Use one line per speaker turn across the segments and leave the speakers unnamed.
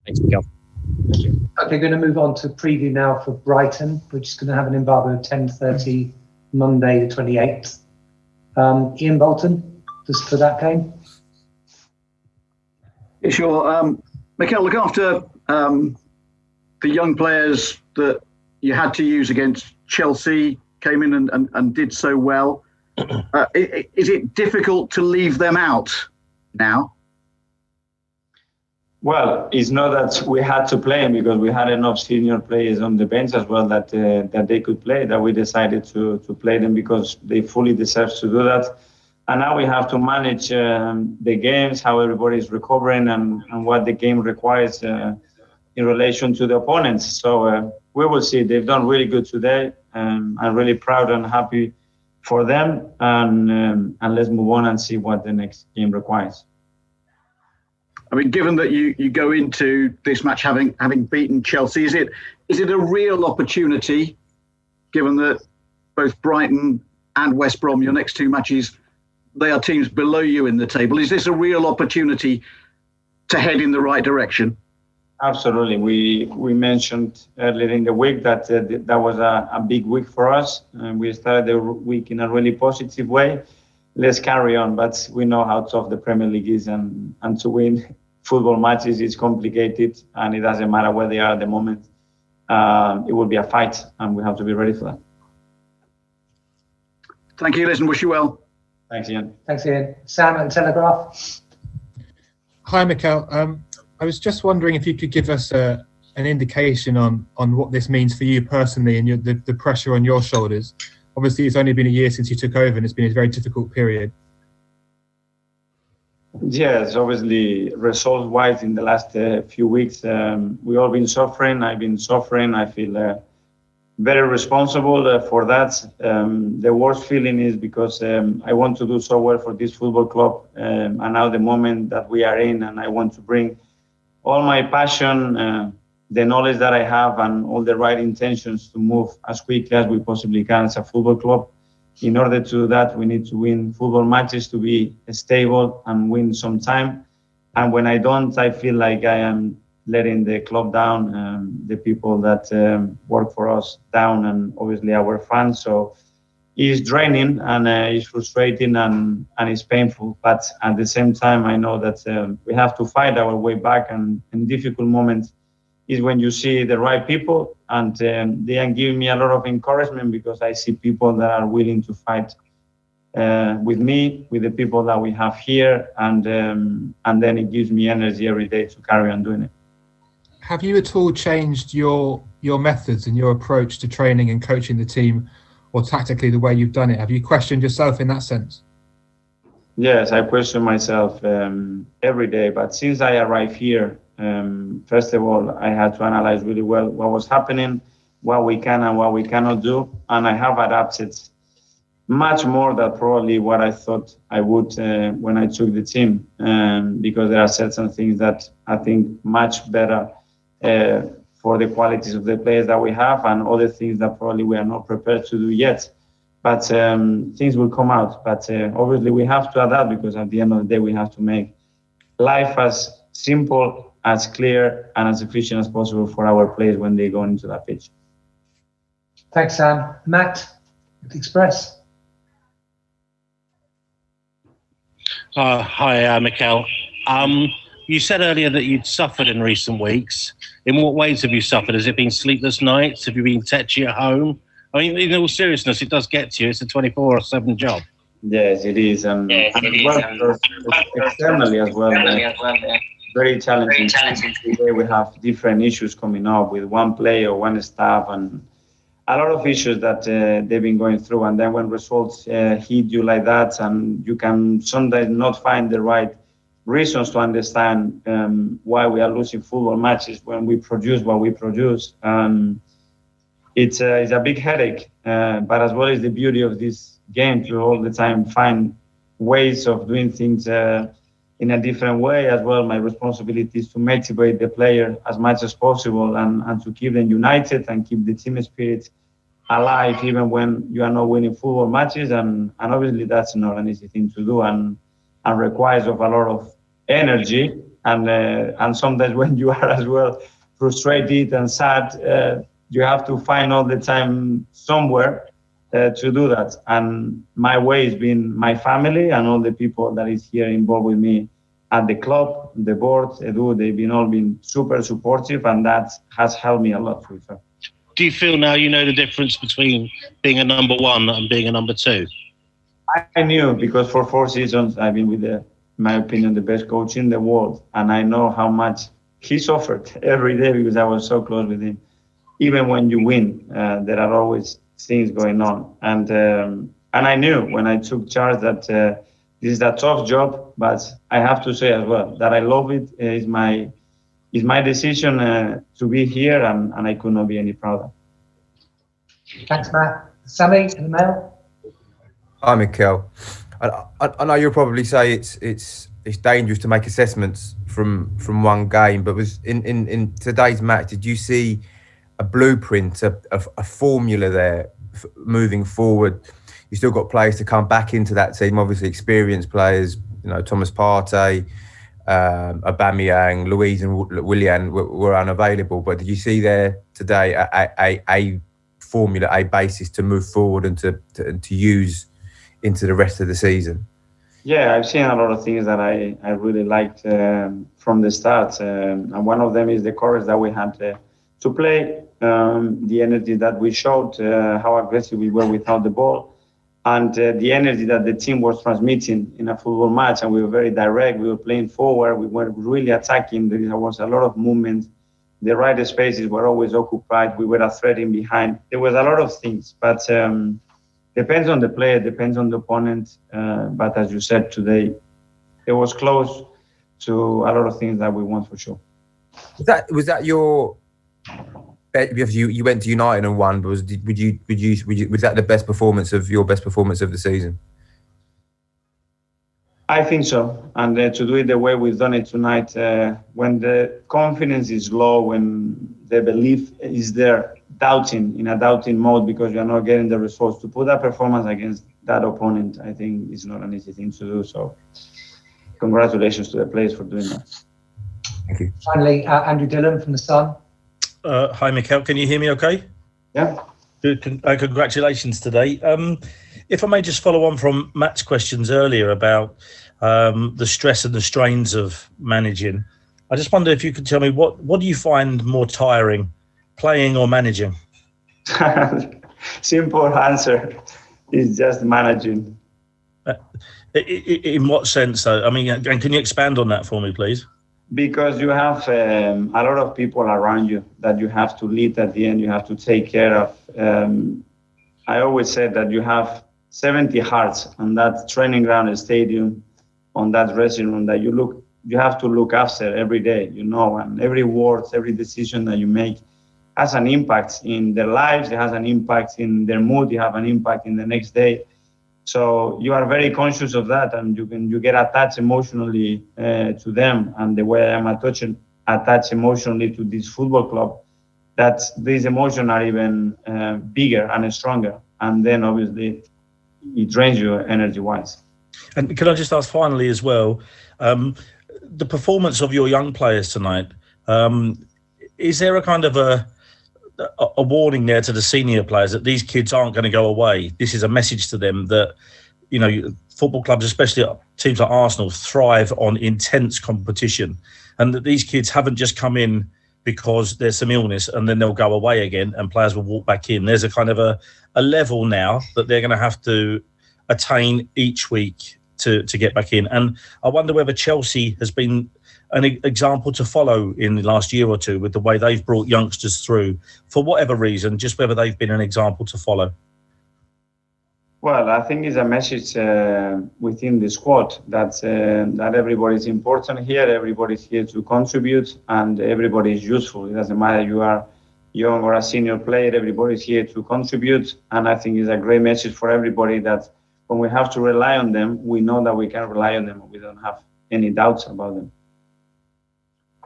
Thanks, Mikel.
Thank you. Okay, going to move on to preview now for Brighton, which is going to have an embargo of 10:30 Monday the 28th. Ian Bolton, just for that game.
Yeah, sure. Mikel, look after the young players that you had to use against Chelsea, came in and did so well. Is it difficult to leave them out now?
Well, it's not that we had to play them because we had enough senior players on the bench as well that they could play, that we decided to play them because they fully deserve to do that. And now we have to manage the games, how everybody is recovering and what the game requires in relation to the opponents. So we will see. They've done really good today. I'm really proud and happy for them. And let's move on and see what the next game requires.
I mean, given that you go into this match having beaten Chelsea, is it a real opportunity, given that both Brighton and West Brom, your next two matches, they are teams below you in the table? Is this a real opportunity to head in the right direction?
Absolutely. We mentioned earlier in the week that that was a big week for us. We started the week in a really positive way. Let's carry on, but we know how tough the Premier League is, and to win football matches is complicated, and it doesn't matter where they are at the moment. It will be a fight, and we have to be ready for that.
Thank you, listen, wish you well.
Thanks, Ian.
Thanks, Ian. Sam at Telegraph.
Hi, Mikel. I was just wondering if you could give us an indication on what this means for you personally and the pressure on your shoulders. Obviously, it's only been a year since you took over, and it's been a very difficult period.
Yes, obviously, result-wise, in the last few weeks, we've all been suffering. I've been suffering. I feel very responsible for that. The worst feeling is because I want to do so well for this football club, and now the moment that we are in, and I want to bring all my passion, the knowledge that I have, and all the right intentions to move as quickly as we possibly can as a football club. In order to do that, we need to win football matches to be stable and win some time. And when I don't, I feel like I am letting the club down, the people that work for us down, and obviously our fans. So it's draining and it's frustrating and it's painful. But at the same time, I know that we have to fight our way back. And in difficult moments is when you see the right people, and they are giving me a lot of encouragement because I see people that are willing to fight with me, with the people that we have here, and then it gives me energy every day to carry on doing it.
Have you at all changed your methods and your approach to training and coaching the team, or tactically the way you've done it? Have you questioned yourself in that sense?
Yes, I question myself every day. But since I arrived here, first of all, I had to analyze really well what was happening, what we can and what we cannot do. And I have adapted much more than probably what I thought I would when I took the team, because there are certain things that I think much better for the qualities of the players that we have, and other things that probably we are not prepared to do yet. But things will come out. But obviously we have to adapt, because at the end of the day, we have to make life as simple, as clear, and as efficient as possible for our players when they go into that pitch.
Thanks, Sam. Matt at the Express.
Hi, Mikel. You said earlier that you'd suffered in recent weeks. In what ways have you suffered? Has it been sleepless nights? Have you been tetchy at home? I mean, in all seriousness, it does get to you. It's a 24/7 job.
Yes, it is. Externally as well. Very challenging. Today we have different issues coming up with one player, one staff, and a lot of issues that they've been going through. And then when results hit you like that, and you can sometimes not find the right reasons to understand why we are losing football matches when we produce what we produce. It's a big headache, but as well as the beauty of this game, to all the time find ways of doing things in a different way as well. My responsibility is to motivate the player as much as possible, and to keep them united and keep the team spirit alive, even when you are not winning football matches. And obviously that's not an easy thing to do, and requires of a lot of energy and sometimes when you are as well frustrated and sad, you have to find all the time somewhere to do that. And my way has been my family and all the people that is here involved with me at the club, the board, Edu, they've all been super supportive, and that has helped me a lot.
Do you feel now you know the difference between being a number one and being a number two?
I knew, because for 4 seasons I've been with, in my opinion, the best coach in the world, and I know how much he suffered every day because I was so close with him. Even when you win, there are always things going on, and I knew when I took charge that this is a tough job, but I have to say as well that I love it. It's my decision to be here, and I could not be any prouder.
Thanks, Matt. Sammy, in the mail.
Hi, Mikel. I know you'll probably say it's dangerous to make assessments from one game, but was in today's match, did you see a blueprint, a formula there moving forward? You still got players to come back into that team, obviously experienced players, Thomas Partey, Aubameyang, Luiz and Willian were unavailable, but did you see there today a formula, a basis to move forward and to use into the rest of the season?
Yeah, I've seen a lot of things that I really liked from the start, and one of them is the courage that we had to play, the energy that we showed, how aggressive we were without the ball, and the energy that the team was transmitting in a football match. And we were very direct, we were playing forward, we were really attacking, there was a lot of movement, the right spaces were always occupied, we were a threat in behind. There was a lot of things, but depends on the player, depends on the opponent, but as you said today, it was close to a lot of things that we won for sure.
Was that your? You went to United and won, but was that the best performance of the season?
I think so, and to do it the way we've done it tonight, when the confidence is low, when the belief is there, in a doubting mode because you're not getting the results, to put that performance against that opponent, I think is not an easy thing to do. So, congratulations to the players for doing that.
Thank you.
Finally, Andrew Dillon from The Sun.
Hi, Mikel. Can you hear me okay?
Yeah.
Congratulations today. If I may just follow on from Matt's questions earlier about the stress and the strains of managing, I just wonder if you could tell me what do you find more tiring, playing or managing?
Simple answer is just managing.
In what sense, though? I mean, and can you expand on that for me, please?
Because you have a lot of people around you that you have to lead at the end, you have to take care of. I always said that you have 70 hearts on that training ground and stadium, on that dressing room that you have to look after every day, and every word, every decision that you make has an impact in their lives, it has an impact in their mood, you have an impact in the next day. So you are very conscious of that, and you get attached emotionally to them. And the way I am attached emotionally to this football club, that these emotions are even bigger and stronger. And then obviously it drains you energy-wise.
And can I just ask finally as well, the performance of your young players tonight, is there a kind of a warning there to the senior players that these kids aren't going to go away? This is a message to them that, football clubs, especially teams like Arsenal, thrive on intense competition, and that these kids haven't just come in because there's some illness and then they'll go away again and players will walk back in. There's a kind of a level now that they're going to have to attain each week to get back in. And I wonder whether Chelsea has been an example to follow in the last year or two with the way they've brought youngsters through, for whatever reason, just whether they've been an example to follow.
Well, I think it's a message within the squad that everybody's important here, everybody's here to contribute, and everybody is useful. It doesn't matter you are young or a senior player, everybody's here to contribute. And I think it's a great message for everybody that when we have to rely on them, we know that we can rely on them. We don't have any doubts about them.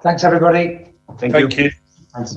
Thanks, everybody.
Thank you.
Thanks.